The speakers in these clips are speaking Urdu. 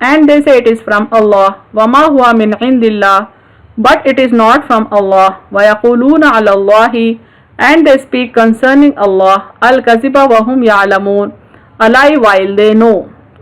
and they say it is from Allah, وما هو من عند الله, but it is not from Allah, ويقولون على الله, and they speak concerning Allah, al-kaziba وهم يعلمون, a lie while they know.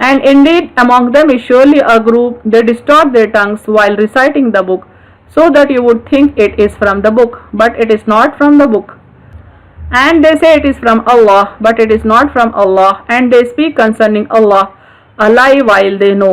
And indeed among them is surely a group, they distort their tongues while reciting the book, so that you would think it is from the book, but it is not from the book. And they say it is from Allah, but it is not from Allah, and they speak concerning Allah, a lie while they know.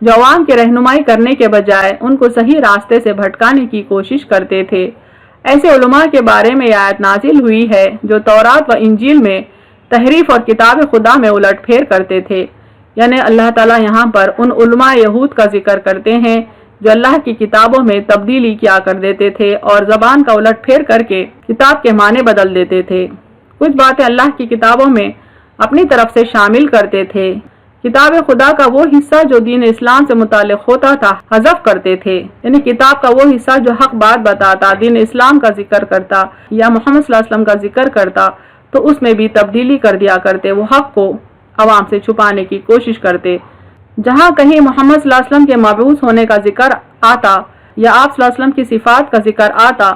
جو عوام کی رہنمائی کرنے کے بجائے ان کو صحیح راستے سے بھٹکانے کی کوشش کرتے تھے۔ ایسے علماء کے بارے میں آیت نازل ہوئی ہے جو تورات و انجیل میں تحریف اور کتاب خدا میں الٹ پھیر کرتے تھے۔ یعنی اللہ تعالیٰ یہاں پر ان علماء یہود کا ذکر کرتے ہیں جو اللہ کی کتابوں میں تبدیلی کیا کر دیتے تھے اور زبان کا الٹ پھیر کر کے کتاب کے معنی بدل دیتے تھے۔ کچھ باتیں اللہ کی کتابوں میں اپنی طرف سے شامل کرتے تھے۔ کتاب خدا کا وہ حصہ جو دین اسلام سے متعلق ہوتا تھا حذف کرتے تھے، یعنی کتاب کا وہ حصہ جو حق بات بتاتا، دین اسلام کا ذکر کرتا یا محمد صلی اللہ علیہ وسلم کا ذکر کرتا، تو اس میں بھی تبدیلی کر دیا کرتے، وہ حق کو عوام سے چھپانے کی کوشش کرتے۔ جہاں کہیں محمد صلی اللہ علیہ وسلم کے مبعوث ہونے کا ذکر آتا یا آپ صلی اللہ علیہ وسلم کی صفات کا ذکر آتا،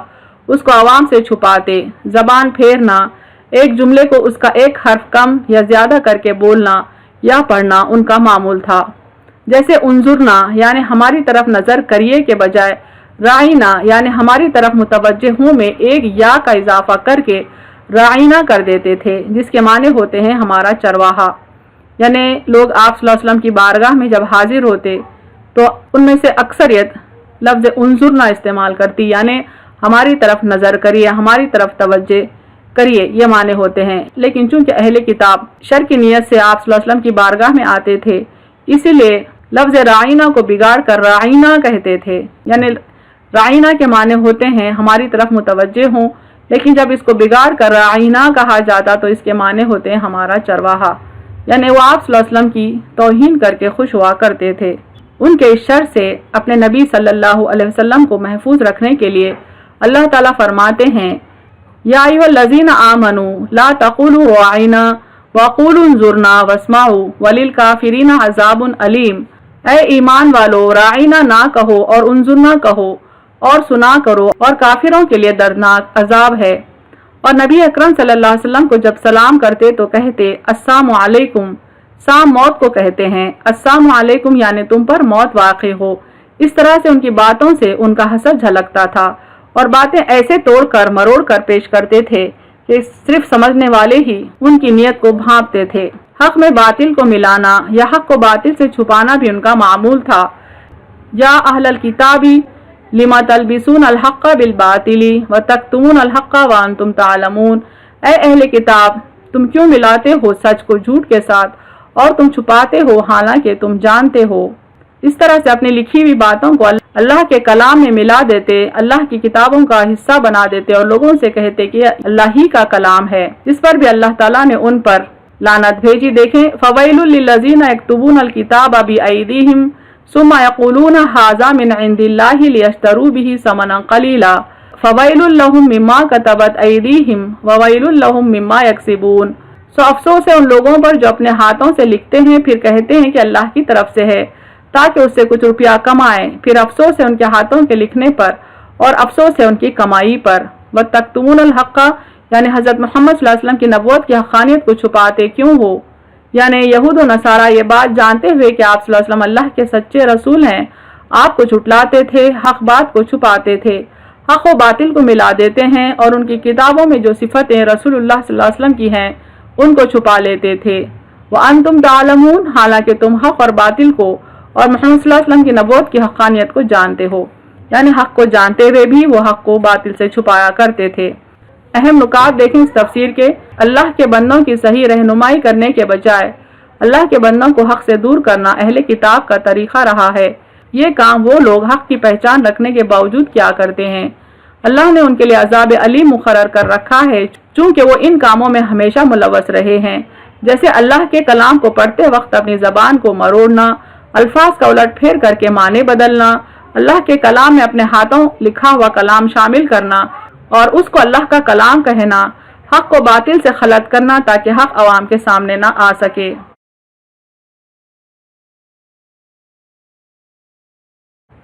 اس کو عوام سے چھپاتے۔ زبان پھیرنا، ایک جملے کو اس کا ایک حرف کم یا زیادہ کر کے بولنا یا پڑھنا ان کا معمول تھا۔ جیسے انظرنا یعنی ہماری طرف نظر کریے کے بجائے رائنا یعنی ہماری طرف متوجہ ہوں میں ایک یا کا اضافہ کر کے رائنا کر دیتے تھے، جس کے معنی ہوتے ہیں ہمارا چرواہا۔ یعنی لوگ آپ صلی اللہ علیہ وسلم کی بارگاہ میں جب حاضر ہوتے تو ان میں سے اکثریت لفظ انظرنا استعمال کرتی، یعنی ہماری طرف نظر کریے، ہماری طرف توجہ کریے، یہ معنی ہوتے ہیں۔ لیکن چونکہ اہل کتاب شر کی نیت سے آپ صلی اللہ علیہ وسلم کی بارگاہ میں آتے تھے، اسی لیے لفظ رائنا کو بگاڑ کر رائنا کہتے تھے۔ یعنی رائنا کے معنی ہوتے ہیں ہماری طرف متوجہ ہوں، لیکن جب اس کو بگاڑ کر رائنا کہا جاتا تو اس کے معنی ہوتے ہیں ہمارا چرواہا۔ یعنی وہ آپ صلی اللہ علیہ وسلم کی توہین کر کے خوش ہوا کرتے تھے۔ ان کے اس شر سے اپنے نبی صلی اللہ علیہ وسلم کو محفوظ رکھنے کے لیے اللہ تعالیٰ فرماتے ہیں، یا ایھا الذین آمنوا لا تقولوا رعینا وقولوا انظرنا واسمعوا وللکافرین عذاب علیم۔ اے ایمان والو، رعینا نہ کہو اور انظرنا کہو اور سنا کرو، اور کافروں کے لیے دردناک عذاب ہے۔ اور نبی اکرم صلی اللہ علیہ وسلم کو جب سلام کرتے تو کہتے السلام علیکم۔ سام موت کو کہتے ہیں، السلام علیکم یعنی تم پر موت واقع ہو۔ اس طرح سے ان کی باتوں سے ان کا حسد جھلکتا تھا اور باتیں ایسے توڑ کر مروڑ کر پیش کرتے تھے کہ صرف سمجھنے والے ہی ان کی نیت کو بھانپتے تھے۔ حق میں باطل کو ملانا یا حق کو باطل سے چھپانا بھی ان کا معمول تھا۔ یا اہل الکتاب لما تلبسون الحق بالباطل وتکتمون الحق وانتم تعلمون۔ اے اہل کتاب، تم کیوں ملاتے ہو سچ کو جھوٹ کے ساتھ اور تم چھپاتے ہو حالانکہ تم جانتے ہو۔ اس طرح سے اپنی لکھی ہوئی باتوں کو اللہ کے کلام میں ملا دیتے، اللہ کی کتابوں کا حصہ بنا دیتے اور لوگوں سے کہتے کہ اللہ ہی کا کلام ہے، جس پر بھی اللہ تعالیٰ نے ان پر لعنت بھیجی۔ دیکھیں، فویل للذین یکتبون الکتاب بایدیہم ثم یقولون ھذا من عند اللہ لیشتروا بہ ثمنا قلیلا فویل لہم مما کتبت ایدیہم وویل لہم مما یکسبون۔ سو افسوس ہے ان لوگوں پر جو اپنے ہاتھوں سے لکھتے ہیں پھر کہتے ہیں کہ اللہ کی طرف سے ہے تاکہ اس سے کچھ روپیہ کمائیں، پھر افسوس ہے ان کے ہاتھوں کے لکھنے پر اور افسوس ہے ان کی کمائی پر۔ وَتَكْتُمُونَ الْحَقَّ یعنی حضرت محمد صلی اللہ علیہ وسلم کی نبوت کی حقانیت کو چھپاتے کیوں ہو؟ یعنی یہود و نصارہ یہ بات جانتے ہوئے کہ آپ صلی اللہ علیہ وسلم اللہ کے سچے رسول ہیں، آپ کو جھٹلاتے تھے، حق بات کو چھپاتے تھے، حق و باطل کو ملا دیتے ہیں اور ان کی کتابوں میں جو صفتیں رسول اللہ صلی اللہ علیہ وسلم کی ہیں ان کو چھپا لیتے تھے۔ وَأَنْتُمْ تَعْلَمُونَ حالانکہ تم حق اور باطل کو اور محمد صلی اللہ علیہ وسلم کی نبوت کی حقانیت کو جانتے ہو، یعنی حق کو جانتے ہوئے بھی وہ حق کو باطل سے چھپایا کرتے تھے۔ اہم نکات دیکھیں اس تفسیر کے۔ اللہ کے بندوں کی صحیح رہنمائی کرنے کے بجائے اللہ کے بندوں کو حق سے دور کرنا اہل کتاب کا طریقہ رہا ہے۔ یہ کام وہ لوگ حق کی پہچان رکھنے کے باوجود کیا کرتے ہیں۔ اللہ نے ان کے لیے عذاب علیم مقرر کر رکھا ہے چونکہ وہ ان کاموں میں ہمیشہ ملوث رہے ہیں، جیسے اللہ کے کلام کو پڑھتے وقت اپنی زبان کو مروڑنا، الفاظ کا الٹ پھیر کر کے معنی بدلنا، اللہ کے کلام میں اپنے ہاتھوں لکھا ہوا کلام شامل کرنا اور اس کو اللہ کا کلام کہنا، حق کو باطل سے خلط کرنا تاکہ حق عوام کے سامنے نہ آ سکے۔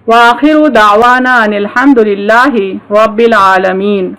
وآخر دعوانا ان الحمد للہ رب العالمین۔